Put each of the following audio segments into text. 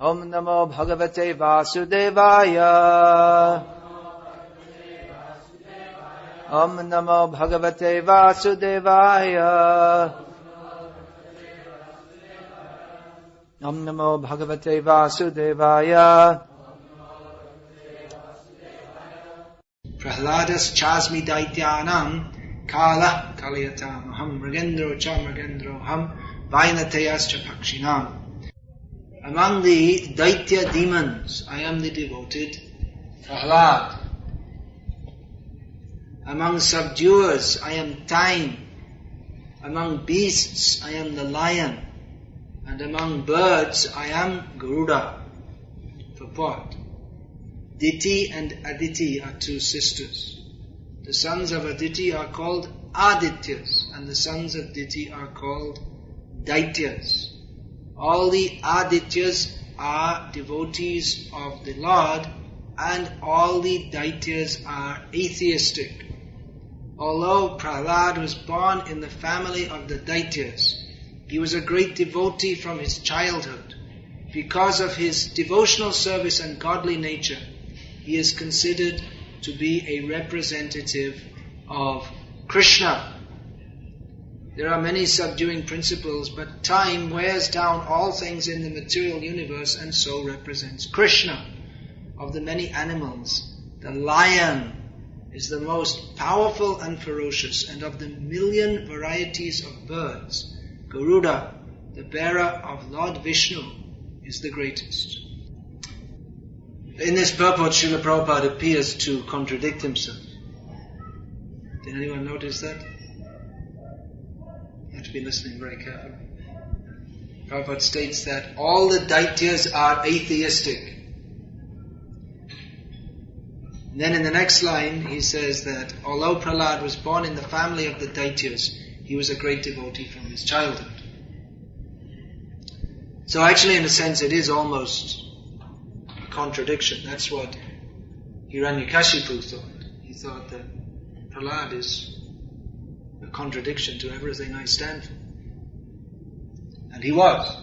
Om Namo Bhagavate Vasudevaya. Om Namo Bhagavate Vasudevaya. Om Namo Bhagavate Vasudevaya. Prahladas chasmi daityanam kala kaliyatamaham mrigendro cha mrigendroham vainateyascha pakshinam. Among the Daitya demons, I am the devoted Prahlad. Among subduers, I am time. Among beasts, I am the lion. And among birds, I am Garuda. Purport. Diti and Aditi are two sisters. The sons of Aditi are called Adityas, and the sons of Diti are called Daityas. All the Adityas are devotees of the Lord, and all the Daityas are atheistic. Although Prahlad was born in the family of the Daityas, he was a great devotee from his childhood. Because of his devotional service and godly nature, he is considered to be a representative of Krishna. There are many subduing principles, but time wears down all things in the material universe and so represents Krishna. Of the many animals, the lion is the most powerful and ferocious, and of the million varieties of birds, Garuda, the bearer of Lord Vishnu, is the greatest. In this purport, Srila Prabhupada appears to contradict himself. Did anyone notice that? You have to be listening very carefully. Prabhupada states that all the Daityas are atheistic. And then in the next line, he says that although Prahlad was born in the family of the Daityas, he was a great devotee from his childhood. So actually, in a sense, it is almost a contradiction. That's what Hiranyakashipu thought. He thought that Prahlad is a contradiction to everything I stand for. And he was.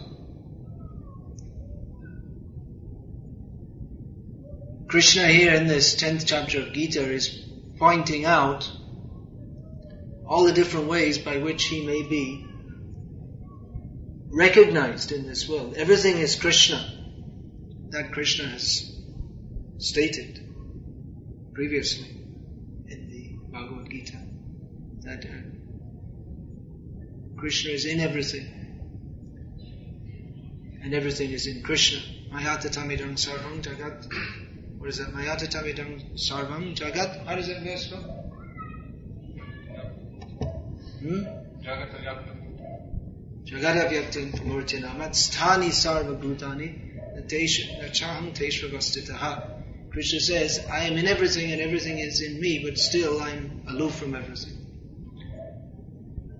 Krishna here in this 10th chapter of Gita is pointing out all the different ways by which he may be recognized in this world. Everything is Krishna. That Krishna has stated previously in the Bhagavad-gita. That Krishna is in everything. And everything is in Krishna. Mayatatamidam sarvam jagat. What is that? Mayatatamidam sarvam jagat. How does that verse go? Jagadavyaktam murtina matsthani sarva bhutani nachaham teshvavastitaha. Krishna says, I am in everything and everything is in me, but still I'm aloof from everything.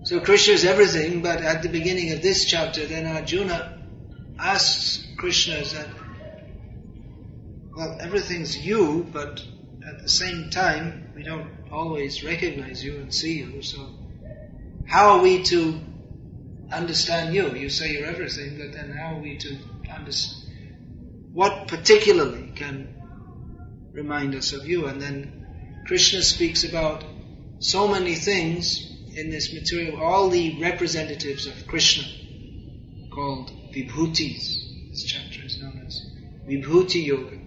So Krishna is everything, but at the beginning of this chapter, then Arjuna asks Krishna that, well, everything's you, but at the same time, we don't always recognize you and see you, so how are we to understand you? You say you're everything, but then how are we to understand? What particularly can remind us of you? And then Krishna speaks about so many things in this material, all the representatives of Krishna, called Vibhutis. This chapter is known as Vibhuti Yoga.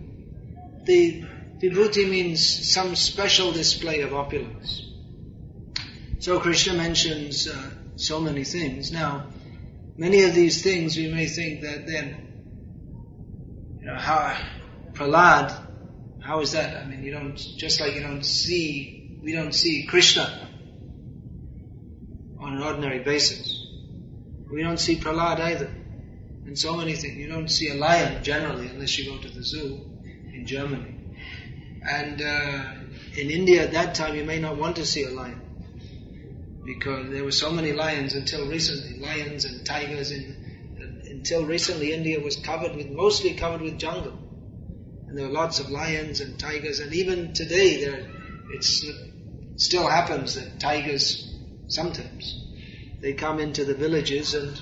The Vibhuti means some special display of opulence. So Krishna mentions so many things. Now, many of these things we may think that then, how Prahlad, how is that? I mean, we don't see Krishna on an ordinary basis. We don't see Prahlad either. And so many things. You don't see a lion generally unless you go to the zoo in Germany. And in India at that time you may not want to see a lion, because there were so many lions until recently, lions and tigers. Until recently India was mostly covered with jungle. And there were lots of lions and tigers, and even today it still happens that tigers, sometimes, they come into the villages and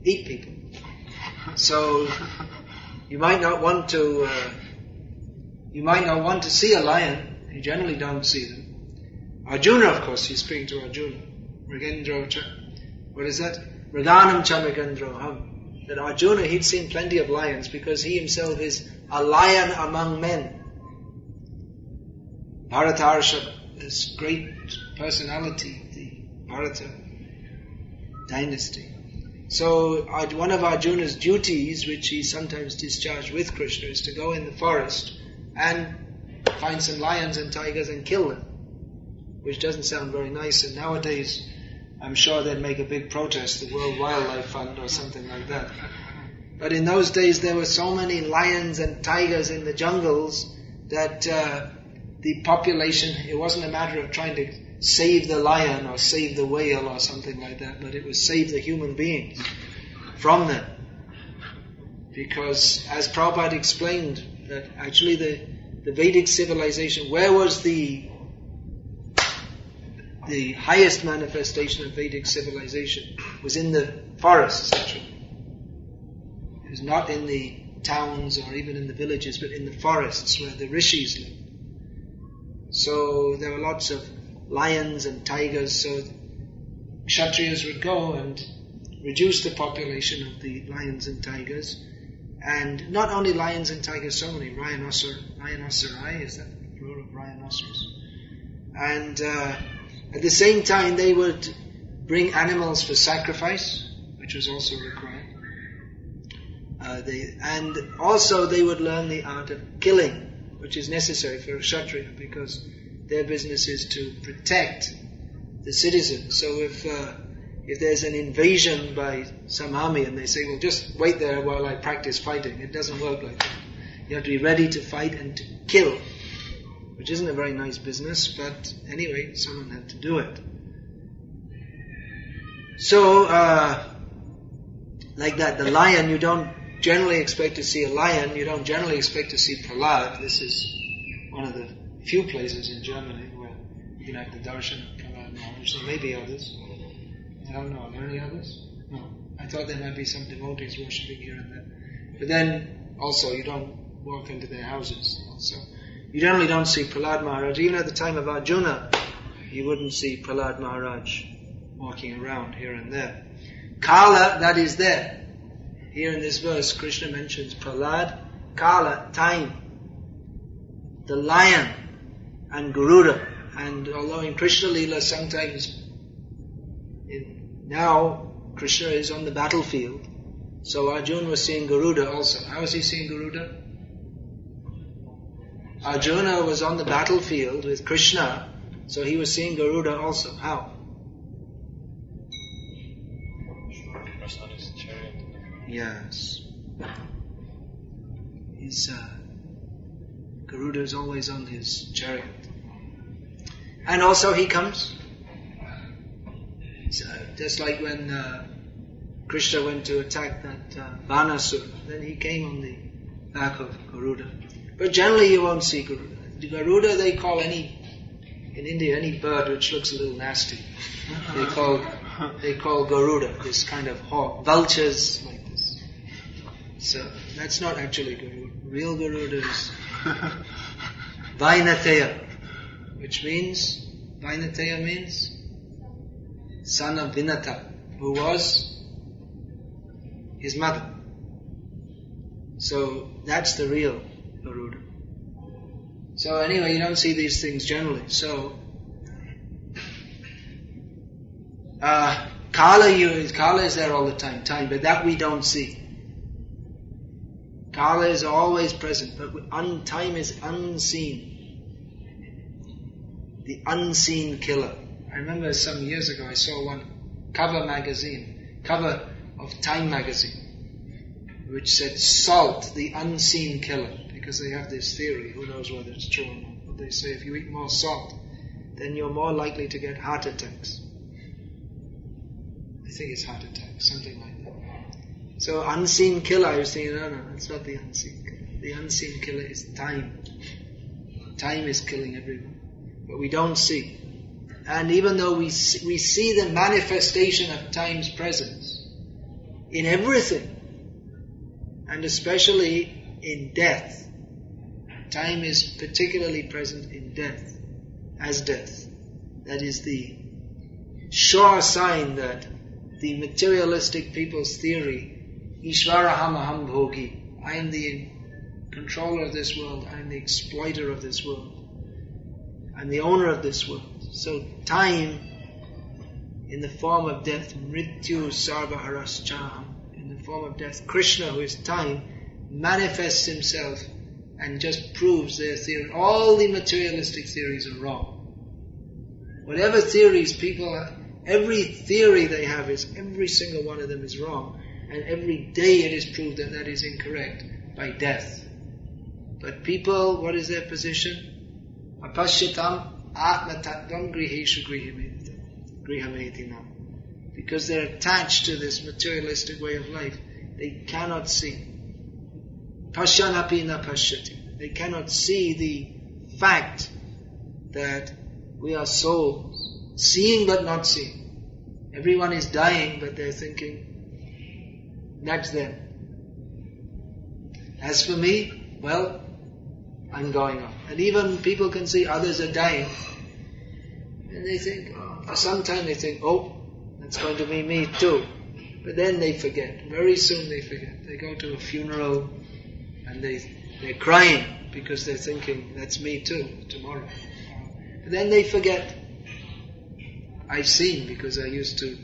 eat people. So You might not want to see a lion. You generally don't see them. Arjuna, of course, he's speaking to Arjuna. Mrigendro cha. What is that? Mriganam cha mrigendroham. That Arjuna, he'd seen plenty of lions because he himself is a lion among men. Bharatarsha, this great personality, the Bharata dynasty. So one of Arjuna's duties, which he sometimes discharged with Krishna, is to go in the forest and find some lions and tigers and kill them. Which doesn't sound very nice, and nowadays I'm sure they'd make a big protest, the World Wildlife Fund or something like that. But in those days there were so many lions and tigers in the jungles that the population, it wasn't a matter of trying to save the lion or save the whale or something like that, but it was save the human beings from them. Because as Prabhupada explained, that actually the Vedic civilization, where was the highest manifestation of Vedic civilization was in the forests, actually. It was not in the towns or even in the villages, but in the forests where the rishis lived. So there were lots of lions and tigers, so Kshatriyas would go and reduce the population of the lions and tigers. And not only lions and tigers, so many rhinocerai, is that the plural of rhinoceros? And at the same time, they would bring animals for sacrifice, which was also required. And also they would learn the art of killing, which is necessary for a Kshatriya, because their business is to protect the citizens. So if there's an invasion by some army and they say, well, just wait there while I practice fighting, it doesn't work like that. You have to be ready to fight and to kill, which isn't a very nice business, but anyway, someone had to do it. So, like that, the lion, you don't generally expect to see a lion, you don't generally expect to see Prahlad. This is one of the few places in Germany where you can have the darshan of Prahlad Maharaj. There may be others. I don't know, are there any others? No. I thought there might be some devotees worshipping here and there. But then, also, you don't walk into their houses. So, you generally don't see Prahlad Maharaj. Even at the time of Arjuna, you wouldn't see Prahlad Maharaj walking around here and there. Kala, that is there. Here in this verse, Krishna mentions Prahlad, Kala, time, the lion, and Garuda. And although in Krishna Leela sometimes, now Krishna is on the battlefield, so Arjuna was seeing Garuda also. How was he seeing Garuda? Arjuna was on the battlefield with Krishna, so he was seeing Garuda also. How? Yes. Garuda is always on his chariot. And also he comes. Just like when Krishna went to attack that Vanasura, then he came on the back of Garuda. But generally you won't see Garuda. Garuda they call in India, any bird which looks a little nasty. They call Garuda, this kind of hawk. Vultures like this. So that's not actually Garuda. Real Garuda is Vainateya, which means, Vainateya means son of Vinata, who was his mother. So that's the real Garuda. So anyway, you don't see these things generally. So Kala is there all the time, but that we don't see. Kala is always present, but time is unseen. The unseen killer. I remember some years ago I saw one cover of Time magazine, which said salt, the unseen killer, because they have this theory, who knows whether it's true or not, but they say if you eat more salt, then you're more likely to get heart attacks. I think it's heart attacks, something like that. So unseen killer, I was thinking, no, it's not the unseen killer. The unseen killer is time. Time is killing everyone, but we don't see. And even though we see the manifestation of time's presence in everything, and especially in death. Time is particularly present in death, as death. That is the sure sign that the materialistic people's theory, Ishvaraham aham bhogi, I am the controller of this world, I am the exploiter of this world, I'm the owner of this world. So time, in the form of death, mrityu sarvaharascha, in the form of death, Krishna, who is time, manifests himself and just proves their theory. All the materialistic theories are wrong. Whatever theories people have, every theory they have is, every single one of them is wrong. And every day it is proved that that is incorrect by death. But people, what is their position? Apashyatam atmatattvam griheshu grihametinam. Because they're attached to this materialistic way of life, they cannot see. Pashyanapi na pashyati. They cannot see the fact that we are souls, seeing but not seeing. Everyone is dying, but they're thinking, that's them. As for me, well, I'm going on. And even people can see others are dying, and they think, for some time they think, oh, that's going to be me too. But then they forget. Very soon they forget. They go to a funeral and they're crying because they're thinking, that's me too, tomorrow. But then they forget. I've seen, because I used to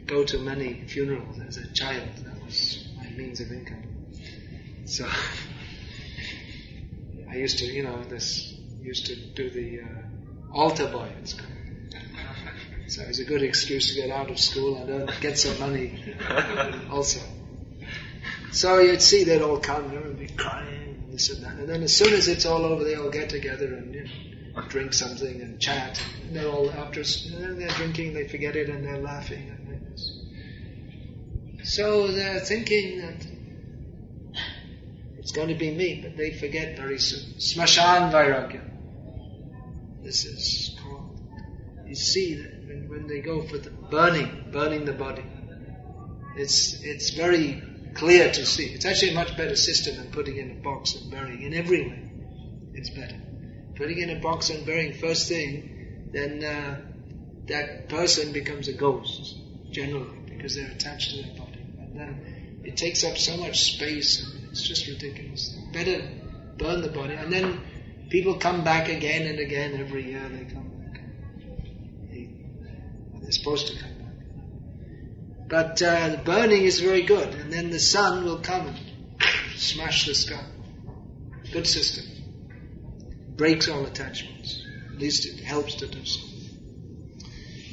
go to many funerals as a child. That was my means of income. So I used to, used to do the altar boy, it's called. So it was a good excuse to get out of school and get some money also. So you'd see they'd all come there and be crying and this and that. And then as soon as it's all over, they all get together and drink something and chat. And they're all they're drinking, they forget it and they're laughing and like this. So they're thinking that it's going to be me, but they forget very soon. Smashan Vairagya. This is called. You see that when they go for the burning the body, it's very clear to see. It's actually a much better system than putting in a box and burying. In every way, it's better. Putting in a box and burying, first thing, then that person becomes a ghost, generally, because they're attached to their body. And then it takes up so much space, and it's just ridiculous. Better burn the body, and then people come back again and again every year. They come back. They're supposed to come back. But the burning is very good, and then the sun will come and smash the skull. Good system. Breaks all attachments. At least it helps to do so.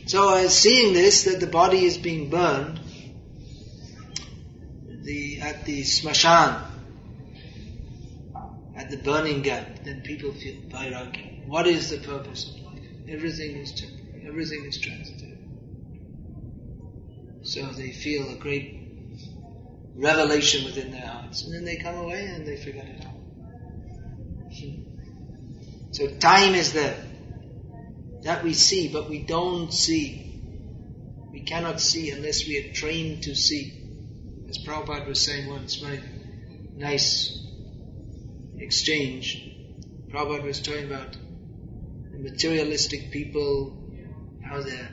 So seeing this, that the body is being burned at the smashan, at the burning gap, then people feel vairagya. What is the purpose of life? Everything is temporary. Everything is transitive. So they feel a great revelation within their hearts. And then they come away and they forget it all. So time is there. That we see, but we don't see. We cannot see unless we are trained to see. As Prabhupada was saying once, very nice exchange. Prabhupada was talking about the materialistic people, how they're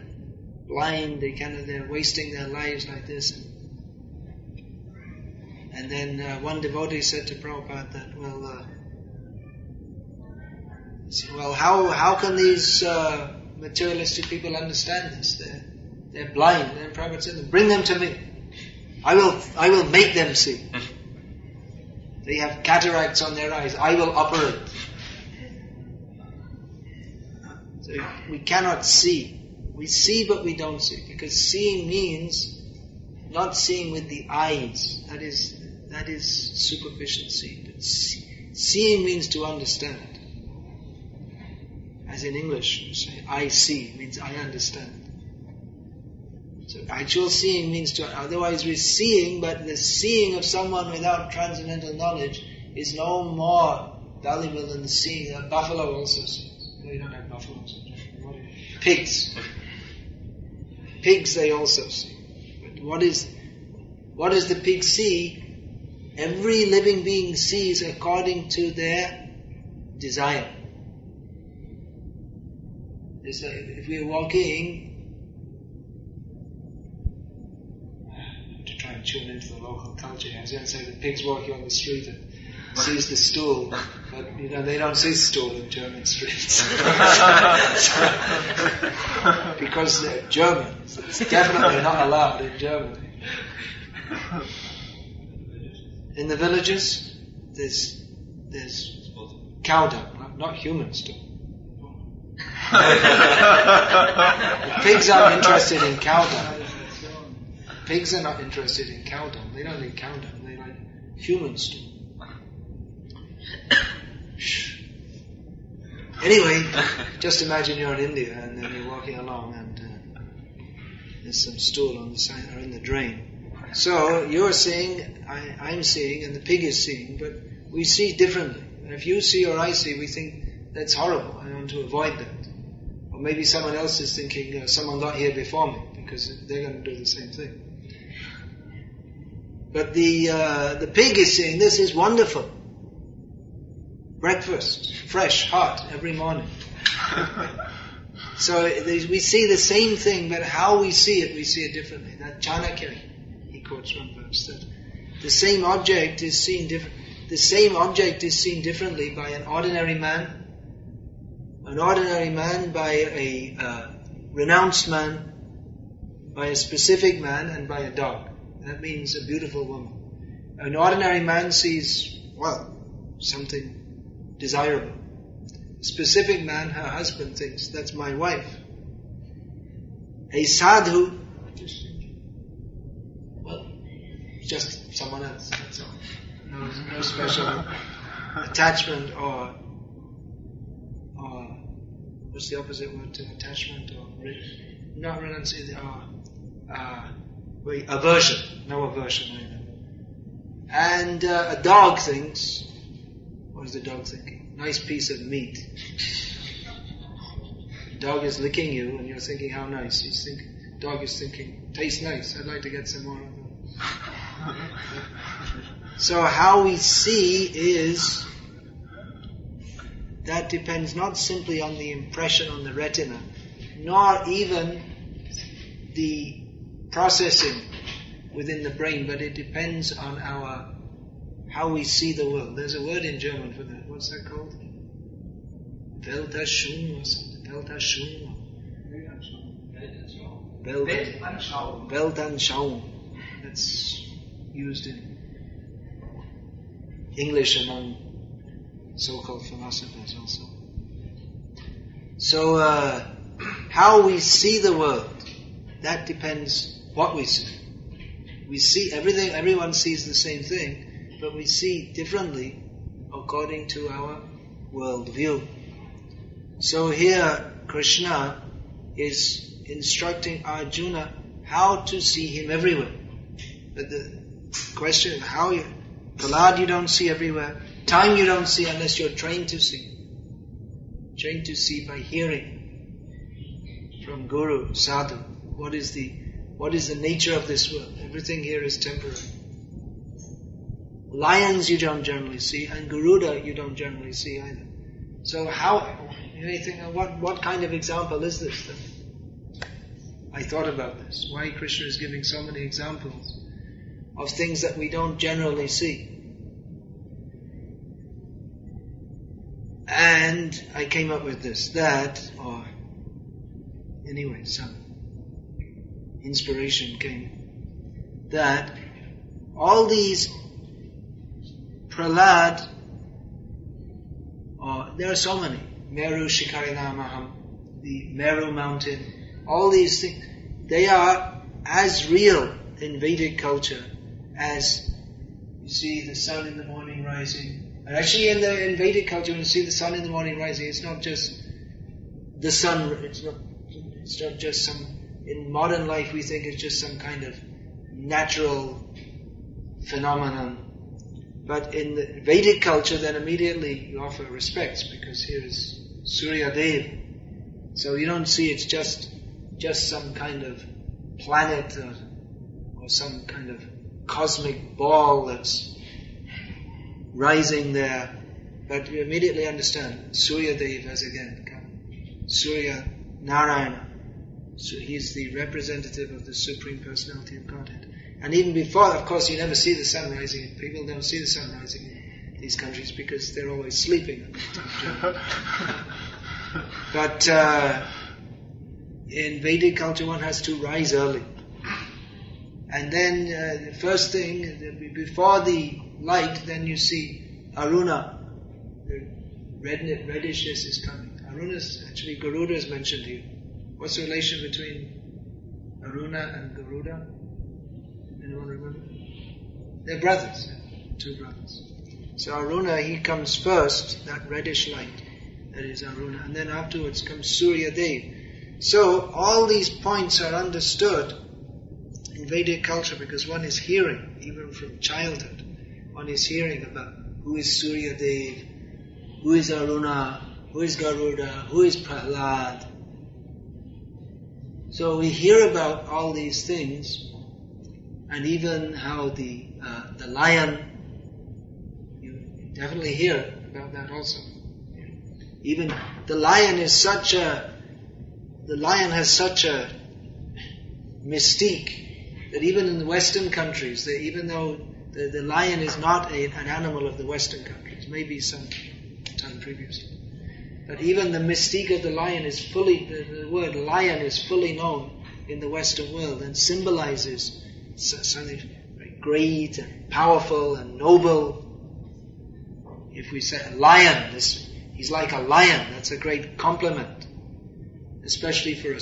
blind, they're wasting their lives like this. And then one devotee said to Prabhupada that, well, how can these materialistic people understand this? They're blind. And then Prabhupada said, bring them to me. I will make them see. They have cataracts on their eyes. I will operate. So we cannot see. We see but we don't see. Because seeing means not seeing with the eyes. That is superficial seeing. But seeing means to understand. As in English, you say, I see, means I understand. So actual seeing means to, otherwise we're seeing, but the seeing of someone without transcendental knowledge is no more valuable than the seeing that buffalo also sees. No, you don't have buffaloes. Pigs. Pigs they also see. But what does the pig see? Every living being sees according to their desire. It's like if we are walking, to try and tune into the local culture, I was going to say the pig's walking on the street and sees the stool, but they don't see stool in German streets. Because they're Germans. It's definitely not allowed in Germany. In the villages, there's cow dung, not human stool. The pigs aren't interested in cow dung. Pigs are not interested in cow dung. They don't need cow dung. They like human stool. Anyway, just imagine you're in India and then you're walking along and there's some stool on the side or in the drain. So you're seeing, I'm seeing, and the pig is seeing, but we see differently. And if you see or I see, we think that's horrible. I want to avoid that. Or maybe someone else is thinking someone got here before me because they're going to do the same thing. But the pig is saying, this is wonderful. Breakfast, fresh, hot, every morning. So we see the same thing, but how we see it differently. That Chanakya, he quotes one verse, that the same object is seen differently by an ordinary man by a renounced man, by a specific man, and by a dog. That means a beautiful woman. An ordinary man sees, something desirable. A specific man, her husband, thinks, that's my wife. A sadhu, just someone else, that's all. No special attachment or what's the opposite word to attachment or not renunciation aversion. No aversion either. And a dog thinks, what is the dog thinking? Nice piece of meat. The dog is licking you and you're thinking how nice. Dog is thinking, tastes nice, I'd like to get some more of that. So how we see is, that depends not simply on the impression on the retina, nor even the processing within the brain, but it depends on how we see the world. There's a word in German for that. What's that called? Weltanschauung or something. Weltanschauung. That's used in English among so-called philosophers also. So, how we see the world, that depends what we see. We see everything, everyone sees the same thing, but we see differently according to our worldview. So here, Krishna is instructing Arjuna how to see him everywhere. But the question is Prahlad you don't see everywhere. Time you don't see unless you're trained to see. Trained to see by hearing from Guru, Sadhu. What is the nature of this world? Everything here is temporary. Lions you don't generally see, and Garuda you don't generally see either. So what kind of example is this then? I thought about this. Why Krishna is giving so many examples of things that we don't generally see. And I came up with this, some inspiration came, that all these Prahlad, there are so many, Meru Shikarinamaham, the Meru mountain, all these things, they are as real in Vedic culture as you see the sun in the morning rising. And actually in Vedic culture, when you see the sun in the morning rising, it's not just the sun, it's not just some, in modern life we think it's just some kind of natural phenomenon. But in the Vedic culture, then immediately you offer respects, because here is Surya Dev. So you don't see it's just some kind of planet or some kind of cosmic ball that's rising there. But you immediately understand, Surya Dev has again come. Surya Narayana. So he's the representative of the Supreme Personality of Godhead. And even before, of course, you never see the sun rising. People don't see the sun rising in these countries because they're always sleeping. But in Vedic culture, one has to rise early. And then the first thing, before the light, then you see Aruna. The reddishness is coming. Aruna is actually, Garuda is mentioned here. What's the relation between Aruna and Garuda? Anyone remember? They're brothers, two brothers. So Aruna, he comes first, that reddish light, that is Aruna, and then afterwards comes Surya Dev. So all these points are understood in Vedic culture because one is hearing, even from childhood, one is hearing about who is Surya Dev, who is Aruna, who is Garuda, who is Prahlad. So we hear about all these things, and even how the lion, you definitely hear about that also. Even the lion has such a mystique that even in the Western countries, even though the lion is not an animal of the Western countries, maybe some time previously, but even the mystique of the lion is fully, the word lion is fully known in the Western world and symbolizes something very great and powerful and noble. If we say a lion, he's like a lion, that's a great compliment, especially for a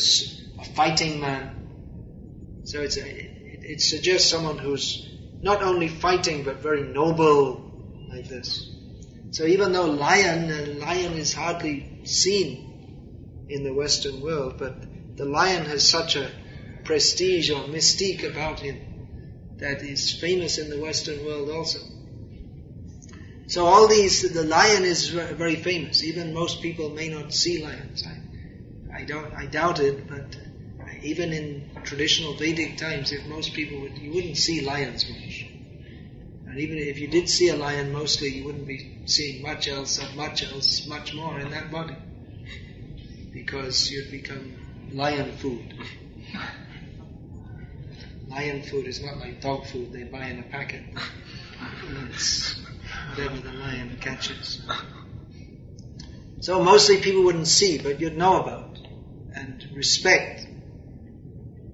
fighting man. So it suggests someone who's not only fighting but very noble, like this. So even though lion is hardly seen in the Western world, but the lion has such a prestige or mystique about him that is famous in the Western world also. So all these, the lion is very famous. Even most people may not see lions. I doubt it, but even in traditional Vedic times, if most people you wouldn't see lions much. And even if you did see a lion, mostly you wouldn't be seeing much more in that body. Because you'd become lion food. Lion food is not like dog food they buy in a packet. It's whatever the lion catches. So mostly people wouldn't see, but you'd know about. And respect.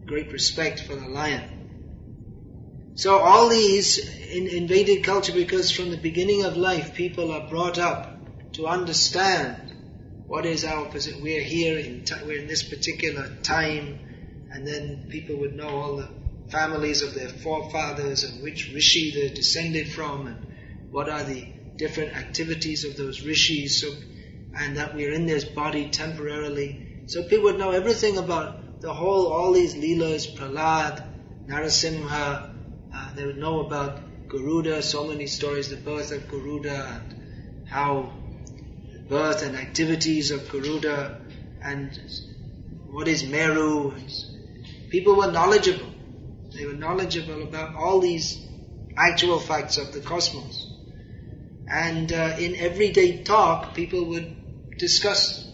Great respect for the lion. So all these in Vedic culture, because from the beginning of life people are brought up to understand what is our position. We're here, we're in this particular time, and then people would know all the families of their forefathers and which rishi they're descended from and what are the different activities of those rishis, and that we're in this body temporarily. So people would know everything about all these leelas, Prahlad, Narasimha. They would know about Garuda, so many stories, the birth of Garuda and how the birth and activities of Garuda and what is Meru. People were knowledgeable. They were knowledgeable about all these actual facts of the cosmos. And in everyday talk, people would discuss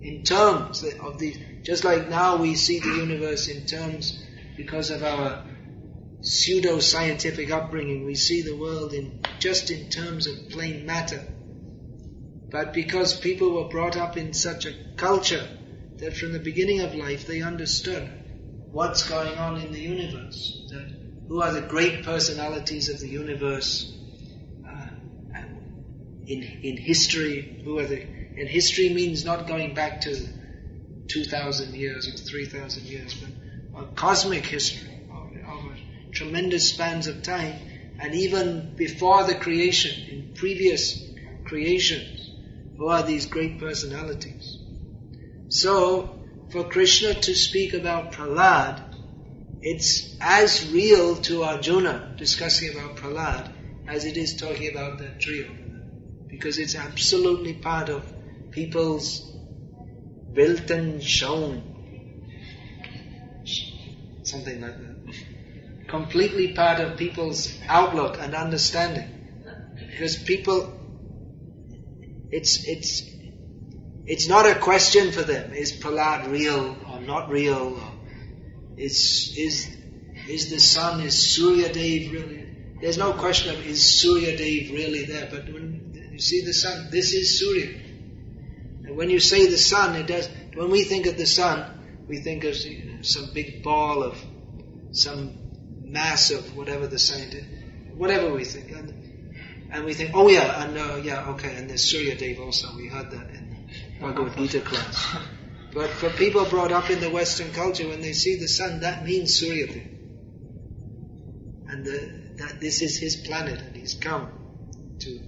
in terms of the, just like now we see the universe in terms, because of our pseudo-scientific upbringing, we see the world just in terms of plain matter. But because people were brought up in such a culture that from the beginning of life they understood what's going on in the universe, that who are the great personalities of the universe, in history, and history means not going back to 2,000 years or 3,000 years, but a cosmic history of tremendous spans of time, and even before the creation, in previous creations, who are these great personalities. So, for Krishna to speak about Prahlad, it's as real to Arjuna discussing about Prahlad as it is talking about that tree over there. Because it's absolutely part of people's Weltanschauung. Something like that. Completely part of people's outlook and understanding. because people, it's not a question for them. Is Prahlad real or not real? Or is the sun, is Surya Dev really? There's no question of is Surya Dev really there. But when you see the sun, this is Surya. And when you say the sun, it does. When we think of the sun, we think of some big ball of some mass of whatever the scientist, whatever we think, and we think, oh yeah, and okay, and there's Surya Dev also. We heard that in Bhagavad-gita class. But for people brought up in the Western culture, when they see the sun, that means Surya Dev, and that this is his planet, and he's come to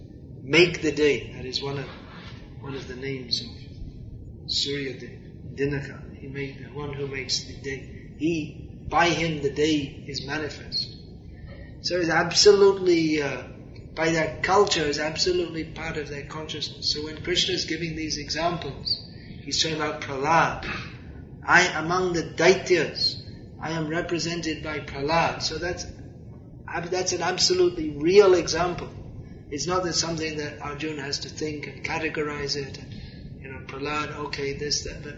make the day. That is one of the names of Surya Dev, Dinaka. He made the one who makes the day. By him the day is manifest. So it's absolutely, by their culture, is absolutely part of their consciousness. So when Krishna is giving these examples, he's talking about Prahlad. Among the Daityas, I am represented by Prahlad. So that's an absolutely real example. It's not that something that Arjuna has to think and categorize it. And, Prahlad, okay, this, that. But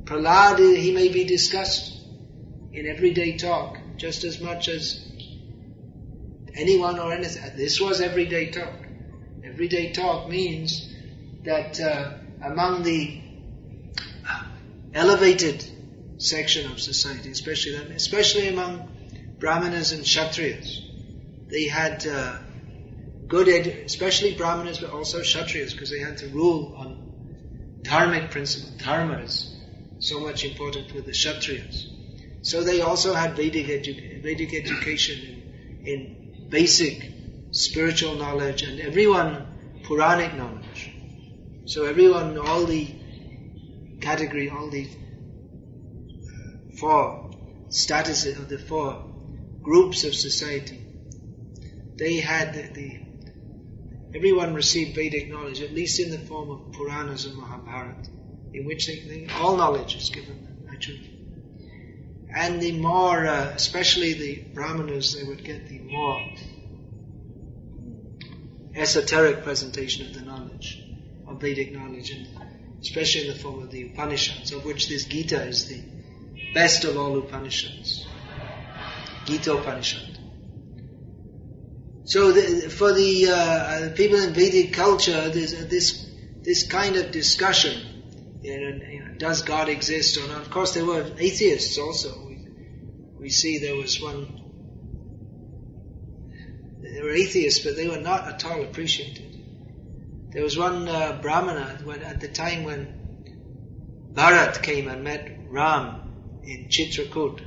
Prahlad, he may be discussed in everyday talk just as much as anyone or anything. This was everyday talk. Everyday talk means that among the elevated section of society, especially among Brahmanas and Kshatriyas, they had especially Brahmanas, but also Kshatriyas, because they had to rule on dharmic principle. Dharma is so much important for the Kshatriyas. So they also had Vedic education in basic spiritual knowledge, and everyone Puranic knowledge. So everyone, all the category, all the four statuses of the four groups of society, they had everyone received Vedic knowledge, at least in the form of Puranas and Mahabharata, in which all knowledge is given them, actually. And the more, especially the Brahmanas, they would get the more esoteric presentation of the knowledge, of Vedic knowledge, and especially in the form of the Upanishads, of which this Gita is the best of all Upanishads. Gita Upanishad. So for the people in Vedic culture, there's this kind of discussion. Does God exist or not? Of course, there were atheists also. We see there were atheists, but they were not at all appreciated. There was one Brahmana at the time when Bharat came and met Ram in Chitrakoot,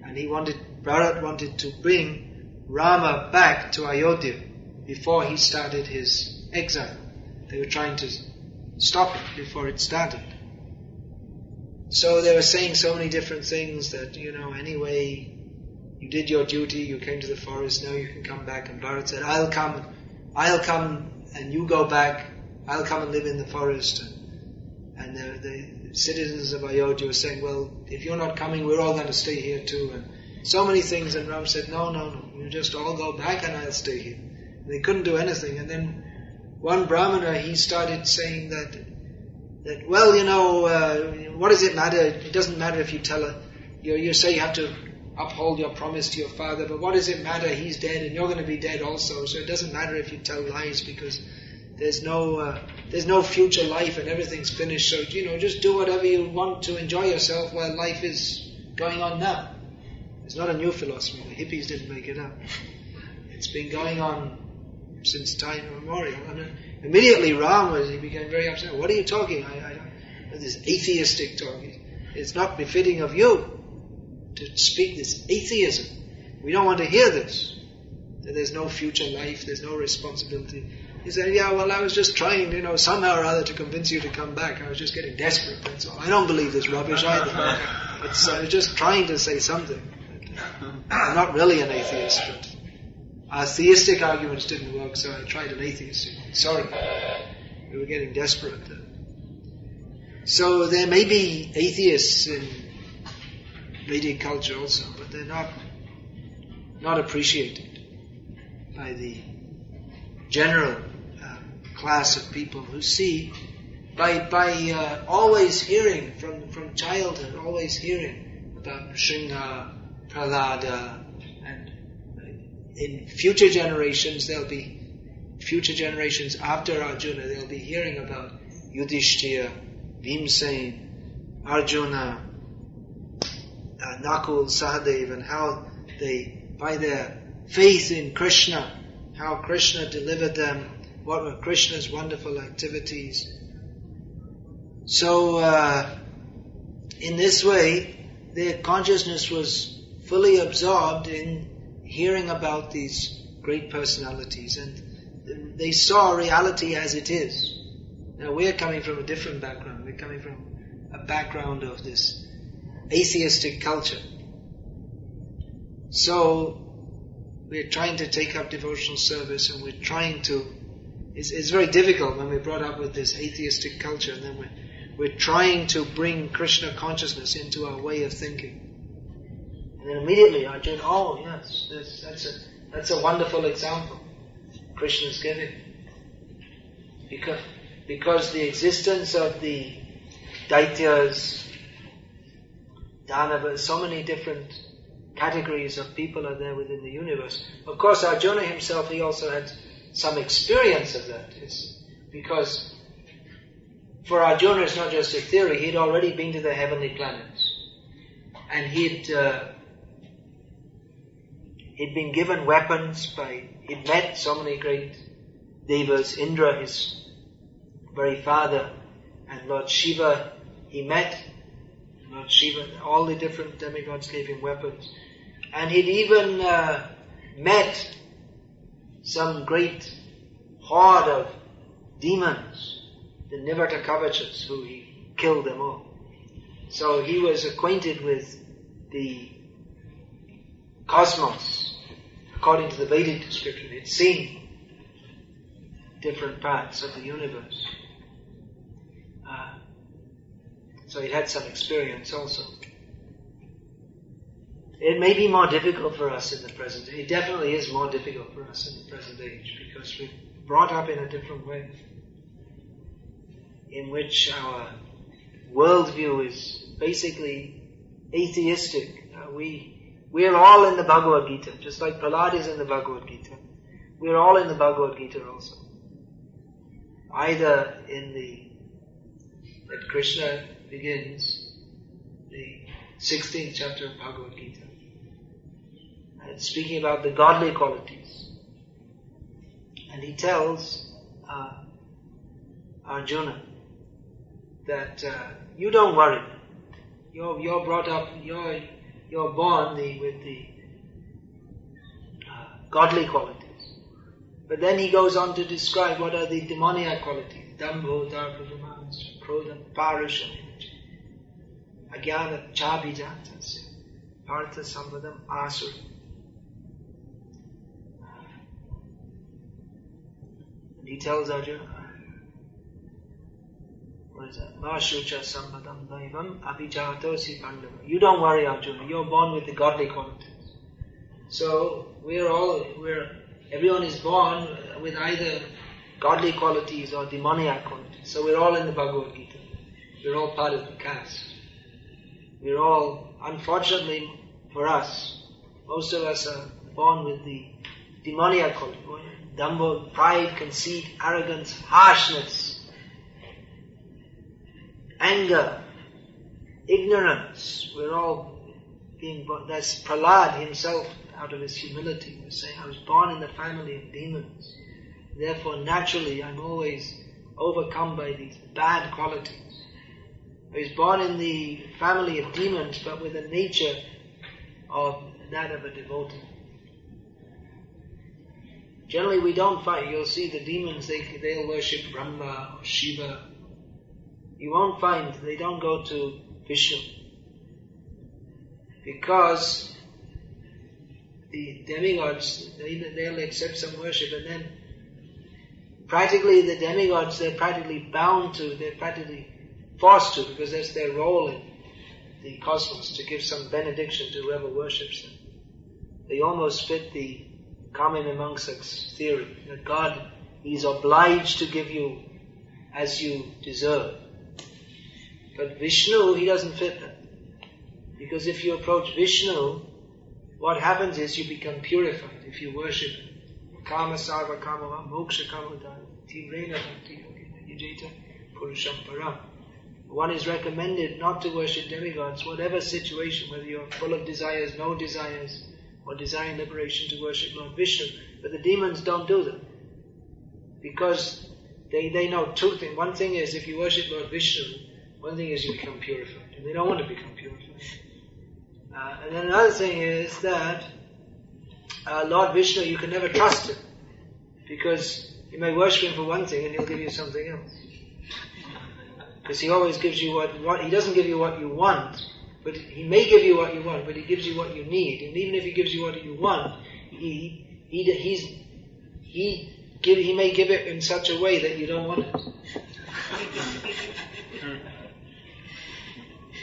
and Bharat wanted to bring Rama back to Ayodhya before he started his exile. They were trying to stop it before it started. So they were saying so many different things that, anyway, you did your duty, you came to the forest, now you can come back. And Bharat said, I'll come and you go back, I'll come and live in the forest. And the citizens of Ayodhya were saying, well, if you're not coming, we're all going to stay here too. And so many things, and Ram said, no, you just all go back and I'll stay here. And they couldn't do anything. And then one Brahmana, he started saying that well, what does it matter? It doesn't matter if you tell her, you say you have to uphold your promise to your father, but what does it matter? He's dead and you're going to be dead also, so it doesn't matter if you tell lies, because there's no future life and everything's finished, so just do whatever you want to enjoy yourself while life is going on now. It's not a new philosophy, the hippies didn't make it up. It's been going on since time immemorial. And immediately he became very upset. What are you talking? This atheistic talk. It's not befitting of you to speak this atheism. We don't want to hear this. That there's no future life, there's no responsibility. He said, I was just trying, somehow or other to convince you to come back. I was just getting desperate, that's all. I don't believe this rubbish either. I was just trying to say something. I'm not really an atheist, but our theistic arguments didn't work, so I tried an atheistic one. Sorry. We were getting desperate. So there may be atheists in Vedic culture also, but they're not appreciated by the general class of people who see by always hearing from childhood, always hearing about Nrsimha, Prahlada, and in future generations after Arjuna, they'll be hearing about Yudhishthira, Bhimsen, Arjuna, Nakul, Sahadev, and how they, by their faith in Krishna, how Krishna delivered them, what were Krishna's wonderful activities. So, in this way, their consciousness was fully absorbed in hearing about these great personalities, and they saw reality as it is. Now, we're coming from a different background. We're coming from a background of this atheistic culture. So, we're trying to take up devotional service, and we're trying to... It's very difficult when we're brought up with this atheistic culture, and then we're trying to bring Krishna consciousness into our way of thinking. And then immediately Arjuna, oh yes, that's a wonderful example Krishna's giving. Because the existence of the Daityas, Danavas, so many different categories of people are there within the universe. Of course, Arjuna himself, he also had some experience of that. It's because for Arjuna, it's not just a theory. He'd already been to the heavenly planets, and he'd been given weapons he'd met so many great devas, Indra, his very father, and Lord Shiva. He met Lord Shiva. All the different demigods gave him weapons, and he'd even met some great horde of demons, the Nivartakavachas, who he killed them all. So he was acquainted with the cosmos, according to the Vedic description. He'd seen different parts of the universe. So he had some experience also. It may be more difficult for us in the present age. It definitely is more difficult for us in the present age, because we're brought up in a different way, in which our worldview is basically atheistic. We're all in the Bhagavad-gita, just like Prahlad is in the Bhagavad-gita. We're all in the Bhagavad-gita also. Either that Krishna begins the 16th chapter of Bhagavad-gita, and it's speaking about the godly qualities. And he tells Arjuna that you don't worry. You're brought up, you're born with the godly qualities. But then he goes on to describe what are the demoniac qualities: Dambho, Darpa, Krodha, Parusha, Ajnana, Chabhijatasya, Partha, Sambadam, Asura. And he tells Arjuna, what is that? Mashucha Sambadam Daivam Abhijatosi Pandava. You don't worry, Arjuna, you're born with the godly qualities. So everyone is born with either godly qualities or demoniac qualities. So we're all in the Bhagavad-gita. We're all part of the caste. We're all, unfortunately for us, most of us are born with the demoniac quality. Dambho, pride, conceit, arrogance, harshness, anger, ignorance. We're all being born. That's Prahlad himself, out of his humility, was saying, I was born in the family of demons. Therefore, naturally, I'm always overcome by these bad qualities. I was born in the family of demons, but with a nature of that of a devotee. Generally, we don't find, you'll see the demons, they'll worship Brahma or Shiva. You won't find, they don't go to Vishnu. Because the demigods, they'll accept some worship, and then practically the demigods, they're practically forced to, because that's their role in the cosmos, to give some benediction to whoever worships them. They almost fit the common amongst us theory, that God He's obliged to give you as you deserve. But Vishnu, he doesn't fit that. Because if you approach Vishnu, what happens is you become purified if you worship him. Kama sarva kama moksha kama tivrena bhakti yujeta purusham param. One is recommended not to worship demigods, whatever situation, whether you're full of desires, no desires, or desiring liberation, to worship Lord Vishnu. But the demons don't do that. Because they know two things. One thing is, if you worship Lord Vishnu, one thing is you become purified. And they don't want to become purified. And then another thing is that Lord Vishnu, you can never trust him. Because you may worship him for one thing and he'll give you something else. Because he always gives you what he doesn't give you what you want, but he may give you what you want, but he gives you what you need. And even if he gives you what you want, he may give it in such a way that you don't want it.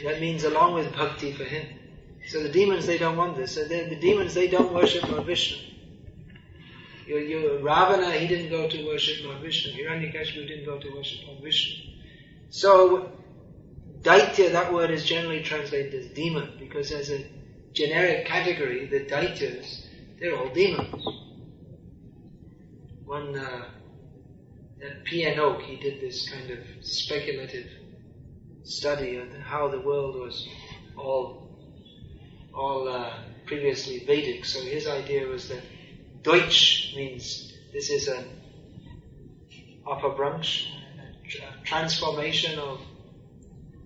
That means along with bhakti for him. So the demons, they don't want this. So the demons, they don't worship Lord Vishnu. Ravana, he didn't go to worship Lord Vishnu. Hiranyakashipu didn't go to worship Lord Vishnu. So, Daitya, that word is generally translated as demon, because as a generic category, the Daityas, they're all demons. One, that P.N. Oak, he did this kind of speculative study on how the world was all previously Vedic. So his idea was that Deutsch means this is an upper branch, transformation of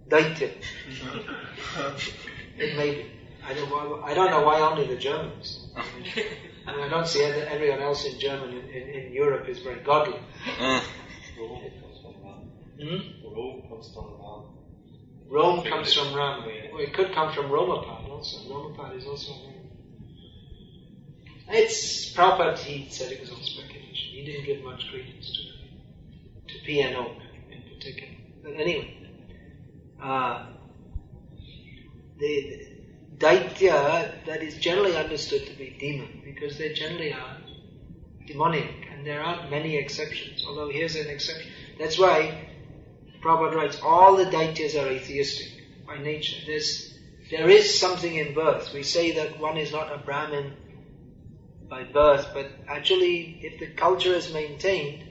Daitya. It may be. I don't know why only the Germans. I mean, I don't see everyone else in Germany in Europe is very godly. Rome comes from Ram. Well, it could come from Romapad also. Romapad is also a name. It's Prabhupada, he said it was all speculation. He didn't give much credence to P.N.O. in particular. But anyway, the Daitya, that is generally understood to be demon, because they generally are demonic, and there aren't many exceptions, although here's an exception. That's why Prabhupada writes, all the Daityas are atheistic by nature. There is something in birth. We say that one is not a Brahmin by birth, but actually, if the culture is maintained,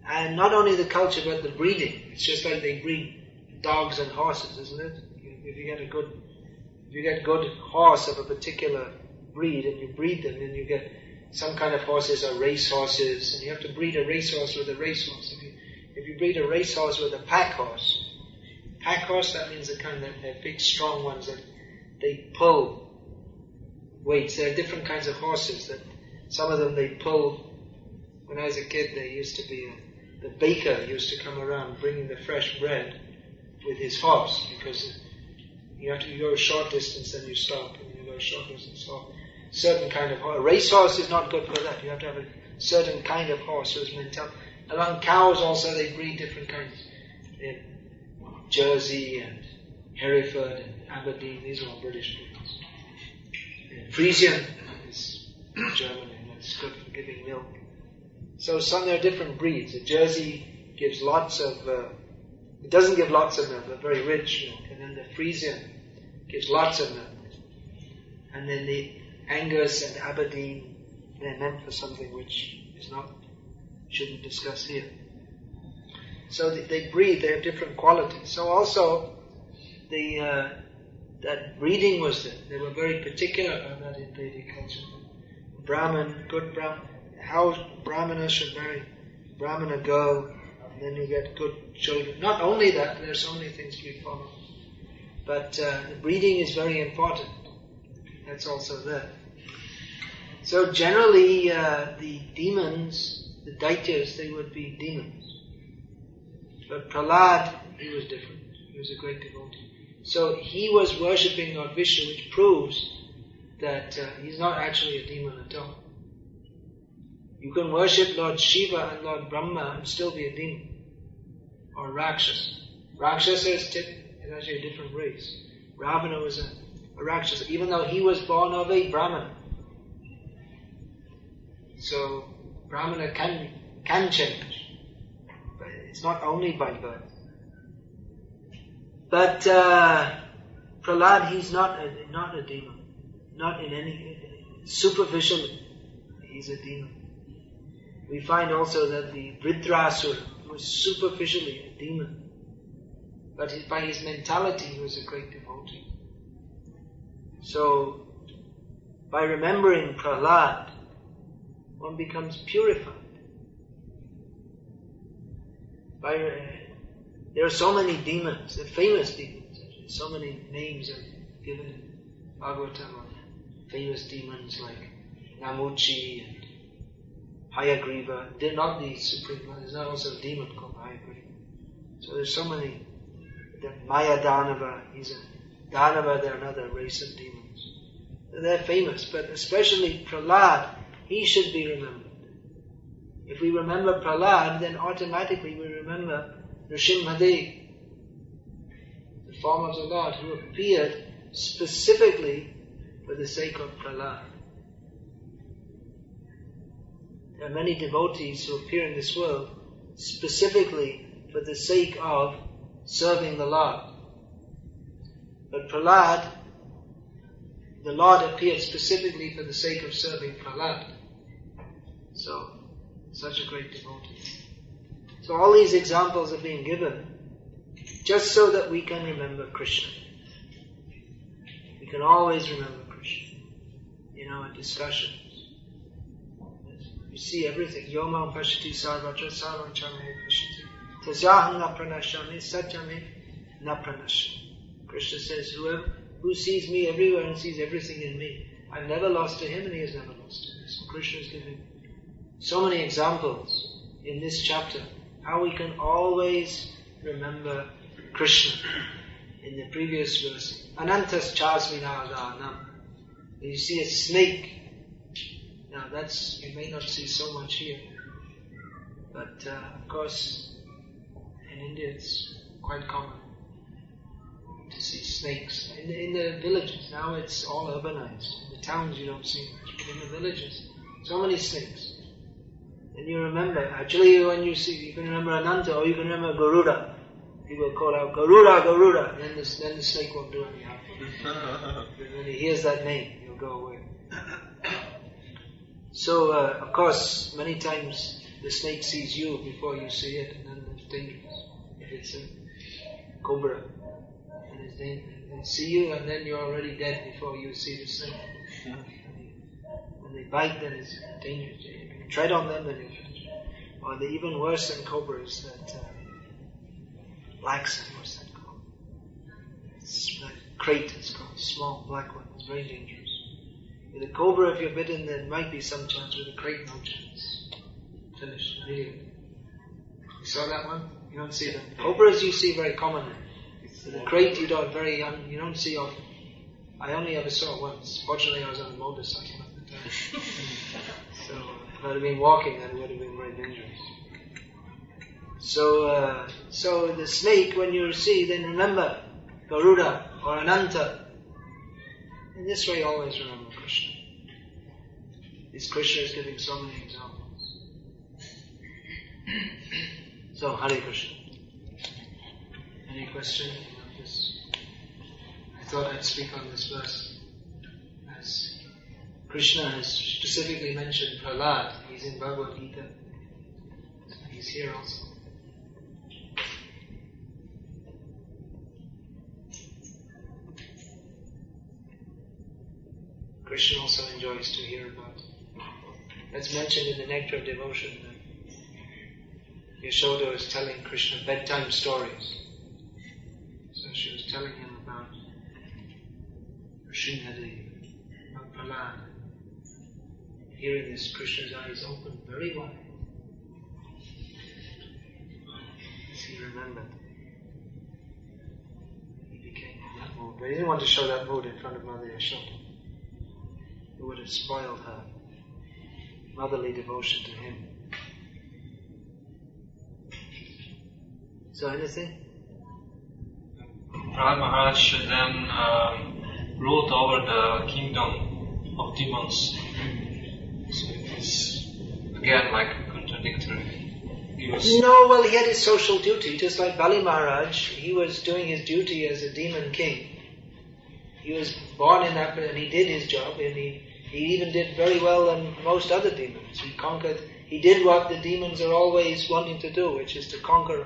and not only the culture but the breeding, it's just like they breed dogs and horses, isn't it? If you get good horse of a particular breed and you breed them, then you get some kind of horses are race horses, and you have to breed a racehorse with a racehorse. If you breed a racehorse with a pack horse, that means the kind that they're big, strong ones that they pull weights. There are different kinds of horses that some of them they pull. When I was a kid, there used to be the baker used to come around bringing the fresh bread with his horse, because you have to go a short distance, then you stop, and you go a short distance, stop. Certain kind of horse. A racehorse is not good for that. You have to have a certain kind of horse. So it's mental. Among cows also, they breed different kinds. Jersey and Hereford and Aberdeen. These are all British breeds. Friesian is German, and that's good for giving milk. So there are different breeds. The Jersey gives lots of, it doesn't give lots of milk, but very rich milk. And then the Friesian gives lots of milk. And then the Angus and Aberdeen, they're meant for something which shouldn't discuss here. So they breed, they have different qualities. So also, that breeding was there. They were very particular about that in Vedic culture. Good Brahman, how Brahmana should marry Brahmana girl, and then you get good children. Not only that, there's so many things we follow. But the breeding is very important. That's also there. So generally, the demons, the Daityas, they would be demons. But Prahlad, he was different. He was a great devotee. So he was worshipping Lord Vishnu, which proves that he's not actually a demon at all. You can worship Lord Shiva and Lord Brahma and still be a demon. Or Rakshasa. Rakshasa is actually a different race. Ravana was a Rakshasa, even though he was born of a Brahmana. So Brahmana can can change. But it's not only by birth. But Prahlad, he's not a demon. Not in any... Superficially, he's a demon. We find also that the Vritrasura was superficially a demon. But by his mentality, he was a great devotee. So, by remembering Prahlad, one becomes purified. There are so many demons, they're famous demons. So many names are given in Bhagavatam of famous demons like Namuchi and Hayagriva. They're not the supreme, there's not also a demon called Hayagriva. So there's so many. The Maya Danava, he's a Danava, they're another race of demons. They're famous, but especially Prahlad, he should be remembered. If we remember Prahlad, then automatically we remember Nrsimhadev, the form of the Lord, who appeared specifically for the sake of Prahlad. There are many devotees who appear in this world specifically for the sake of serving the Lord. But Prahlad, the Lord appeared specifically for the sake of serving Prahlad. So, such a great devotee. So all these examples are being given just so that we can remember Krishna. We can always remember Krishna in our discussions. You see everything. Yomam pashati sarvatra sarvam chame pashati. Tajaham na pranashami satyame na pranashami. Krishna says, who sees me everywhere and sees everything in me, I've never lost to him and he has never lost to me. So Krishna is giving so many examples in this chapter how we can always remember Krishna. In the previous verse, Anantas chasminādānam. You see a snake. Now that's, you may not see so much here, but of course in India it's quite common to see snakes in the villages. Now it's all urbanized. In the towns you don't see much, but in the villages, so many snakes. And you remember, actually when you see, you can remember Ananta or you can remember Garuda. People call out Garuda, Garuda, and then the snake won't do any harm. When he hears that name, he'll go away. So, of course, many times the snake sees you before you see it, and then it's dangerous. If it's a cobra, and it's dangerous. They see you, and then you're already dead before you see the snake. When they bite, then it's dangerous. If you tread on them, then you'll finish. Or the even worse than cobras, that black snake, what's that called? It's like crate, it's called, small black one. It's very dangerous. With a cobra, if you're bitten, there might be some chance. With a crate, no chance. Finished. Really. You saw that one? You don't see them. Cobras you see very commonly. With a crate, you don't see often. I only ever saw it once. Fortunately, I was on a motorcycle at the time. So, if I had been walking, then it would have been very dangerous. So the snake, when you see, then remember Garuda or Ananta. In this way, always remember Krishna. This Krishna is giving so many examples. So, Hare Krishna. Any question about this? I thought I'd speak on this verse. As Krishna has specifically mentioned Prahlad, he's in Bhagavad-gita. He's here also. Krishna also enjoys to hear about. That's mentioned in the Nectar of Devotion that Yashoda was telling Krishna bedtime stories. So she was telling him about Nrsimhadev, about Prahlad. Hearing this, Krishna's eyes opened very wide. As he remembered. He became in that mood. But he didn't want to show that mood in front of Mother Yashoda. It would have spoiled her motherly devotion to him. So anything? Prahlad Maharaj then ruled over the kingdom of demons. So it is again like a good contradictory. He was No, well, he had his social duty, just like Bali Maharaj. He was doing his duty as a demon king. He was born in that, and he did his job, and he even did very well than most other demons. He conquered, he did what the demons are always wanting to do, which is to conquer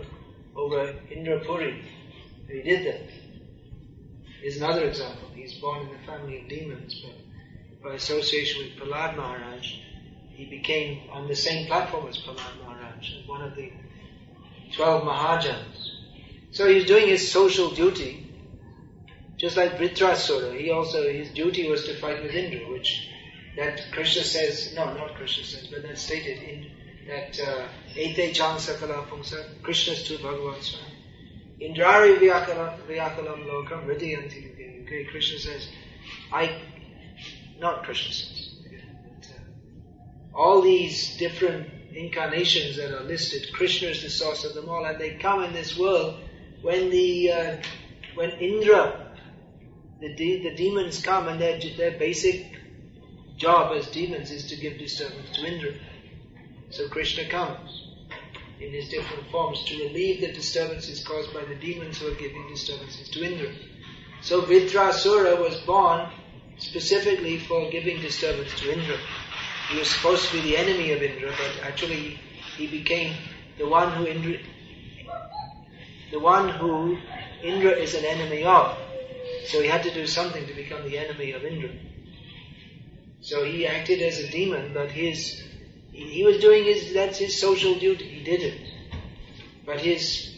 over Indrapuri. He did that. Here's another example. He's born in the family of demons, but by association with Prahlad Maharaj, he became on the same platform as Prahlad Maharaj, one of the 12 Mahajans. So he's doing his social duty, just like Vritrasura. He also, his duty was to fight with Indra, which that Krishna says, no, not Krishna says, but that's stated in that Ete Chan Sakala Pungsa, Krishna's to Bhagavad Swami. Indrari Vyakalam Lokam Hridayanti. Okay, Krishna says, not Krishna says. All these different incarnations that are listed, Krishna is the source of them all, and they come in this world when when Indra, the demons come, and their basic job as demons is to give disturbance to Indra. So Krishna comes in his different forms to relieve the disturbances caused by the demons who are giving disturbances to Indra. So Vritrasura was born specifically for giving disturbance to Indra. He was supposed to be the enemy of Indra, but actually he became the one who Indra is an enemy of. So he had to do something to become the enemy of Indra. So he acted as a demon, but he was doing that's his social duty. He did it. But his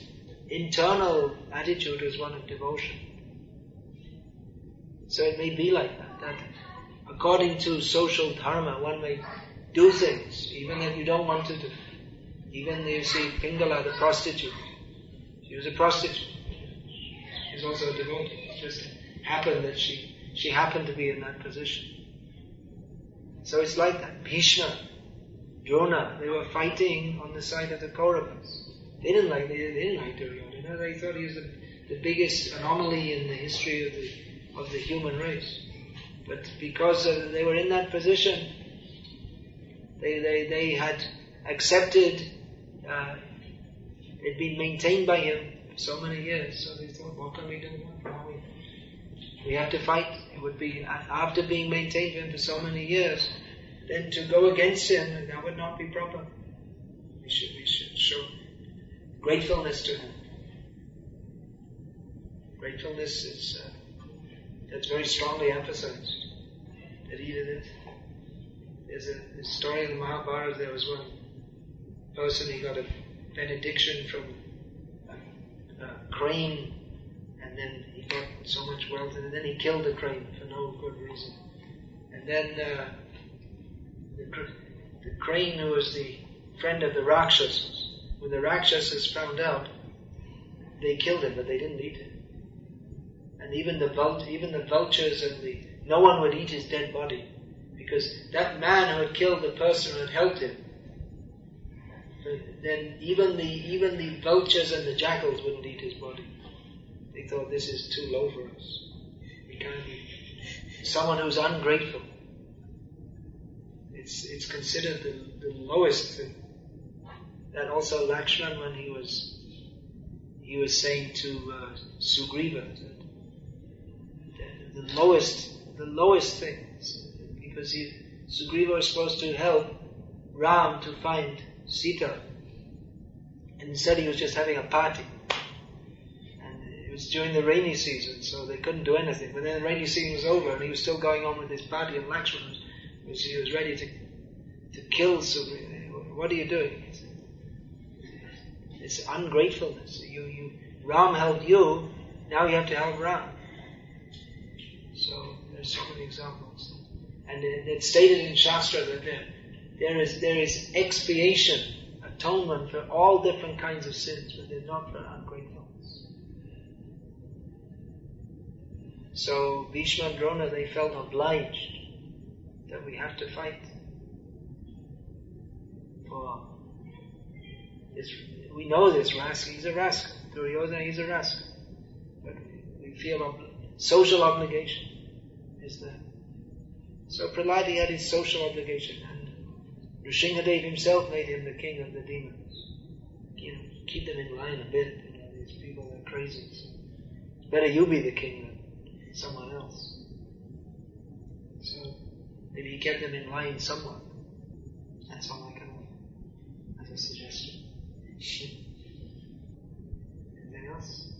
internal attitude was one of devotion. So it may be like that according to social dharma, one may do things, even if you don't want to do. Even you see Pingala, the prostitute. She was a prostitute. She was also a devotee. It just happened that she happened to be in that position. So it's like that. Bhishma, Drona, they were fighting on the side of the Kauravas. They didn't like Duryodhana. They thought he was the biggest anomaly in the history of the human race. But because they were in that position, they had accepted, it had been maintained by him for so many years. So they thought, what can we do now? We have to fight. It would be, after being maintained by him for so many years, then to go against him, that would not be proper. We should show gratefulness to him. Gratefulness is that's very strongly emphasized. That he did it. There's a story in the Mahabharata. There was one person, he got a benediction from a crane, and then he got so much wealth, and then he killed the crane for no good reason. And then the crane, who was the friend of the Rakshasas, when the Rakshasas found out, they killed him, but they didn't eat him. And even the vultures and no one would eat his dead body, because that man who had killed the person who had helped him, then even the vultures and the jackals wouldn't eat his body. They thought, this is too low for us. We can't eat someone who's ungrateful. It's considered the lowest thing. That also Lakshman, when he was saying to Sugriva, the lowest things, because Sugriva was supposed to help Ram to find Sita, and instead he was just having a party. And it was during the rainy season, so they couldn't do anything. But then the rainy season was over, and he was still going on with his party, and Lakshman was ready to kill Sugriva. What are you doing? It's ungratefulness. Ram helped you, now you have to help Ram. So there's so many examples, and it's stated in Shastra that there is expiation, atonement for all different kinds of sins, but they're not for ungratefulness. So Bhishma and Drona, they felt obliged that we have to fight for this. We know this rascal. He's a rascal. Duryodhana, he's a rascal. But we feel social obligation is there. So Prahlad, he had his social obligation, and Nrsimhadev himself made him the king of the demons. Keep them in line a bit. These people are crazy. So better you be the king than someone else. So maybe he kept them in line somewhat. That's all I can offer as a suggestion. Anything else?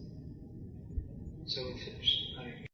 So we're finished.